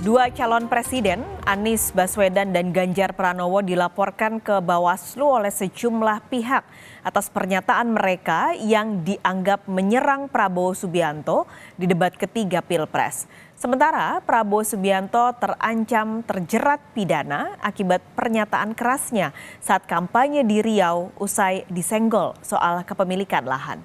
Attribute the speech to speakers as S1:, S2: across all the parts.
S1: Dua calon presiden, Anies Baswedan dan Ganjar Pranowo, dilaporkan ke Bawaslu oleh sejumlah pihak atas pernyataan mereka yang dianggap menyerang Prabowo Subianto di debat ketiga Pilpres. Sementara Prabowo Subianto terancam terjerat pidana akibat pernyataan kerasnya saat kampanye di Riau usai disenggol soal kepemilikan lahan.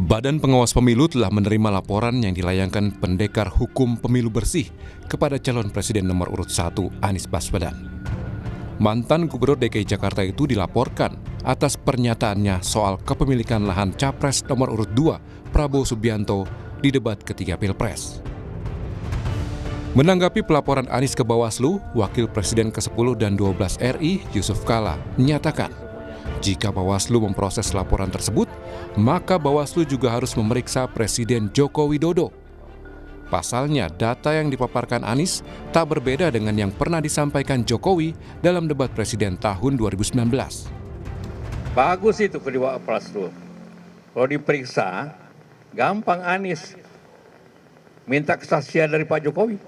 S2: Badan Pengawas Pemilu telah menerima laporan yang dilayangkan Pendekar Hukum Pemilu Bersih kepada calon presiden nomor urut 1 Anies Baswedan. Mantan Gubernur DKI Jakarta itu dilaporkan atas pernyataannya soal kepemilikan lahan Capres nomor urut 2 Prabowo Subianto di debat ketiga Pilpres. Menanggapi pelaporan Anies ke Bawaslu, Wakil Presiden ke-10 dan 12 RI Yusuf Kala menyatakan, jika Bawaslu memproses laporan tersebut, maka Bawaslu juga harus memeriksa Presiden Joko Widodo. Pasalnya, data yang dipaparkan Anies tak berbeda dengan yang pernah disampaikan Jokowi dalam debat Presiden tahun 2019.
S3: Bagus itu kedua Bawaslu. Kalau diperiksa, gampang Anies minta kesaksian dari Pak Jokowi.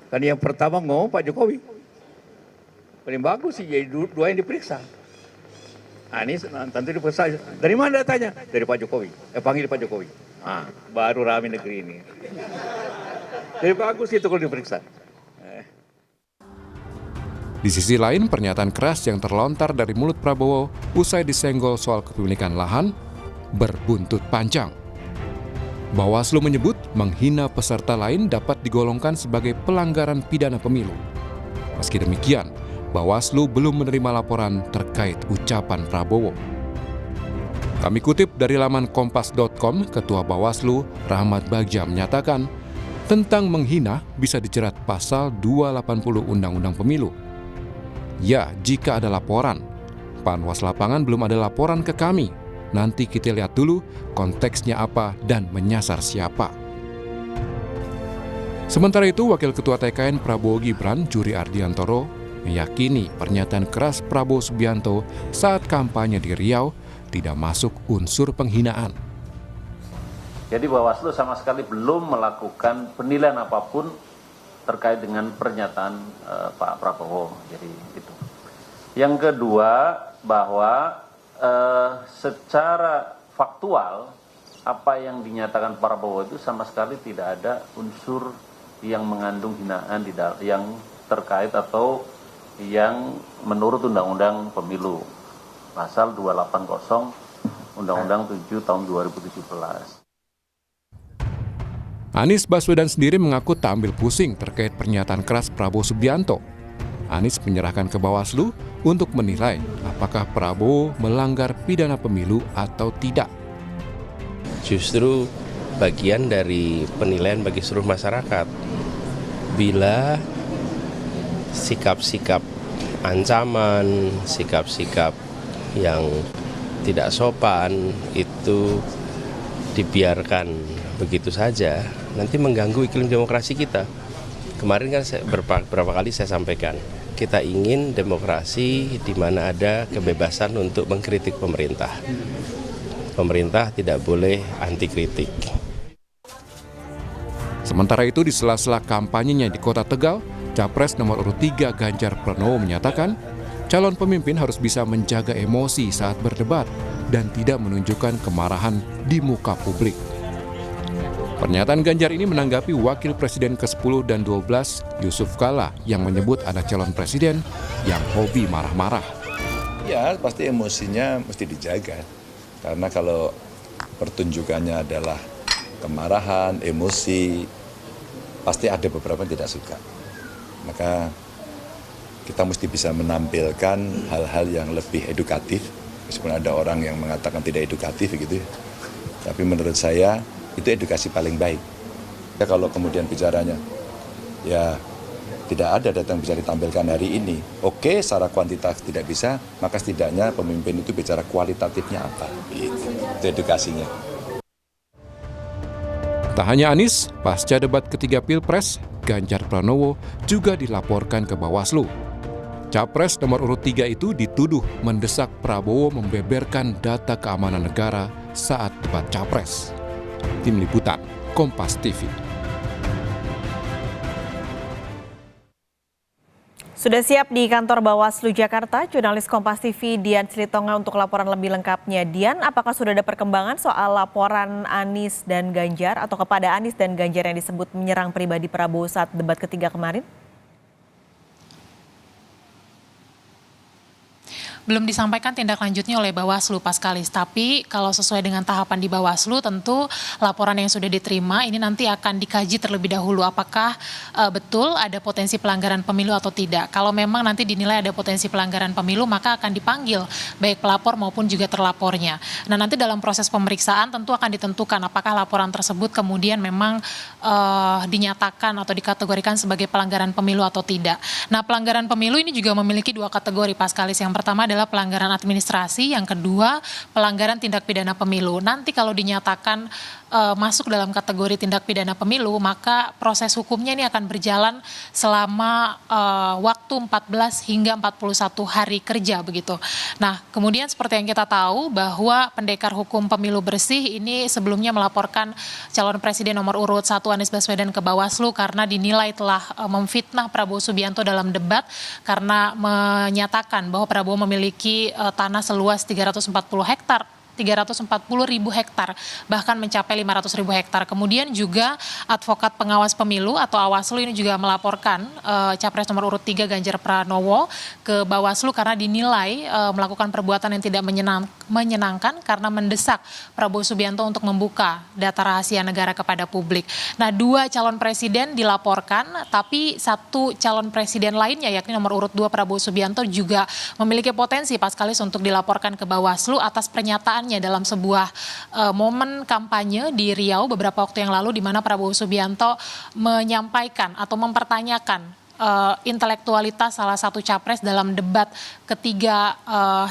S3: Kan yang pertama ngomong Pak Jokowi. Paling bagus sih jadi dua yang diperiksa. Anies tentu diperiksa. Dari mana datanya? Dari Pak Jokowi. Panggil Pak Jokowi. Baru rame negeri ini. Jadi bagus itu kalau diperiksa.
S2: Di sisi lain, pernyataan keras yang terlontar dari mulut Prabowo usai disenggol soal kepemilikan lahan berbuntut panjang. Bawaslu menyebut menghina peserta lain dapat digolongkan sebagai pelanggaran pidana pemilu. Meski demikian, Bawaslu belum menerima laporan terkait ucapan Prabowo. Kami kutip dari laman kompas.com, Ketua Bawaslu Rahmat Bagja menyatakan, tentang menghina bisa dijerat pasal 280 Undang-Undang Pemilu. Ya, jika ada laporan. Panwas lapangan belum ada laporan ke kami. Nanti kita lihat dulu konteksnya apa dan menyasar siapa. Sementara itu, Wakil Ketua TKN Prabowo Gibran, Juri Ardiantoro, meyakini pernyataan keras Prabowo Subianto saat kampanye di Riau tidak masuk unsur penghinaan.
S4: Jadi Bawaslu sama sekali belum melakukan penilaian apapun terkait dengan pernyataan Pak Prabowo. Jadi itu. Yang kedua, bahwa secara faktual apa yang dinyatakan Prabowo itu sama sekali tidak ada unsur yang mengandung hinaan yang terkait atau yang menurut Undang-Undang Pemilu pasal 280 Undang-Undang 7 tahun 2017.
S2: Anies Baswedan sendiri mengaku tak ambil pusing terkait pernyataan keras Prabowo Subianto. Anies menyerahkan ke Bawaslu untuk menilai apakah Prabowo melanggar pidana pemilu atau tidak.
S5: Justru bagian dari penilaian bagi seluruh masyarakat. Bila sikap-sikap ancaman, sikap-sikap yang tidak sopan itu dibiarkan begitu saja, nanti mengganggu iklim demokrasi kita. Kemarin kan beberapa kali saya sampaikan, kita ingin demokrasi di mana ada kebebasan untuk mengkritik pemerintah. Pemerintah tidak boleh anti kritik.
S2: Sementara itu, di sela-sela kampanyenya di Kota Tegal, Capres nomor urut 3 Ganjar Pranowo menyatakan, calon pemimpin harus bisa menjaga emosi saat berdebat dan tidak menunjukkan kemarahan di muka publik. Pernyataan Ganjar ini menanggapi Wakil Presiden ke-10 dan 12 Yusuf Kala yang menyebut ada calon presiden yang hobi marah-marah.
S6: Ya, pasti emosinya mesti dijaga. Karena kalau pertunjukannya adalah kemarahan, emosi, pasti ada beberapa yang tidak suka. Maka kita mesti bisa menampilkan hal-hal yang lebih edukatif, meskipun ada orang yang mengatakan tidak edukatif gitu ya. Tapi menurut saya itu edukasi paling baik. Ya, kalau kemudian bicaranya ya tidak ada data yang bisa ditampilkan hari ini. Oke, secara kuantitas tidak bisa, maka setidaknya pemimpin itu bicara kualitatifnya apa. Itu edukasinya.
S2: Tak hanya Anies, pasca debat ketiga Pilpres, Ganjar Pranowo juga dilaporkan ke Bawaslu. Capres nomor urut 3 itu dituduh mendesak Prabowo membeberkan data keamanan negara saat debat Capres. Tim Liputan. Kompas TV.
S1: Sudah siap di kantor Bawaslu Jakarta, jurnalis Kompas TV Dian Silitonga untuk laporan lebih lengkapnya. Dian, apakah sudah ada perkembangan soal laporan Anies dan Ganjar atau kepada Anies dan Ganjar yang disebut menyerang pribadi Prabowo saat debat ketiga kemarin?
S7: Belum disampaikan tindak lanjutnya oleh Bawaslu, Paskalis. Tapi kalau sesuai dengan tahapan di Bawaslu, tentu laporan yang sudah diterima ini nanti akan dikaji terlebih dahulu apakah betul ada potensi pelanggaran pemilu atau tidak. Kalau memang nanti dinilai ada potensi pelanggaran pemilu, maka akan dipanggil baik pelapor maupun juga terlapornya. Nah, nanti dalam proses pemeriksaan tentu akan ditentukan apakah laporan tersebut kemudian memang dinyatakan atau dikategorikan sebagai pelanggaran pemilu atau tidak. Nah, pelanggaran pemilu ini juga memiliki dua kategori, Paskalis. Yang pertama adalah pelanggaran administrasi, yang kedua pelanggaran tindak pidana pemilu. Nanti kalau dinyatakan masuk dalam kategori tindak pidana pemilu, maka proses hukumnya ini akan berjalan selama waktu 14 hingga 41 hari kerja begitu. Nah, kemudian seperti yang kita tahu bahwa pendekar hukum pemilu bersih ini sebelumnya melaporkan calon presiden nomor urut 1 Anies Baswedan ke Bawaslu karena dinilai telah memfitnah Prabowo Subianto dalam debat karena menyatakan bahwa Prabowo memiliki tanah seluas 340.000 hektar, bahkan mencapai 500.000 hektar. Kemudian juga advokat pengawas pemilu atau Awaslu ini juga melaporkan Capres nomor urut 3 Ganjar Pranowo ke Bawaslu karena dinilai melakukan perbuatan yang tidak menyenangkan karena mendesak Prabowo Subianto untuk membuka data rahasia negara kepada publik. Nah, 2 calon presiden dilaporkan, tapi 1 calon presiden lainnya yakni nomor urut 2 Prabowo Subianto juga memiliki potensi Paskalis untuk dilaporkan ke Bawaslu atas pernyataan dalam sebuah momen kampanye di Riau beberapa waktu yang lalu di mana Prabowo Subianto menyampaikan atau mempertanyakan intelektualitas salah satu capres dalam debat ketiga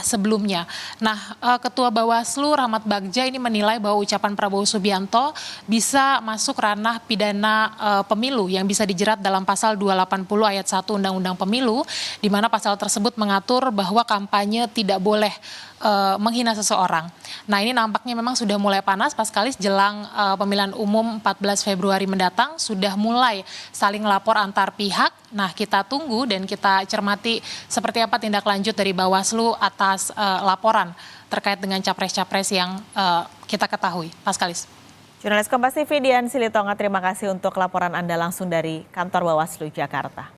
S7: sebelumnya. Nah, Ketua Bawaslu Rahmat Bagja ini menilai bahwa ucapan Prabowo Subianto bisa masuk ranah pidana pemilu yang bisa dijerat dalam pasal 280 ayat 1 Undang-Undang Pemilu, di mana pasal tersebut mengatur bahwa kampanye tidak boleh menghina seseorang. Nah, ini nampaknya memang sudah mulai panas Paskalis jelang pemilihan umum 14 Februari mendatang, sudah mulai saling lapor antar pihak. Nah, kita tunggu dan kita cermati seperti apa tindak lanjut dari Bawaslu atas laporan terkait dengan capres-capres yang kita ketahui. Paskalis.
S1: Jurnalis Kompas TV Dian Silitonga, terima kasih untuk laporan Anda langsung dari kantor Bawaslu Jakarta.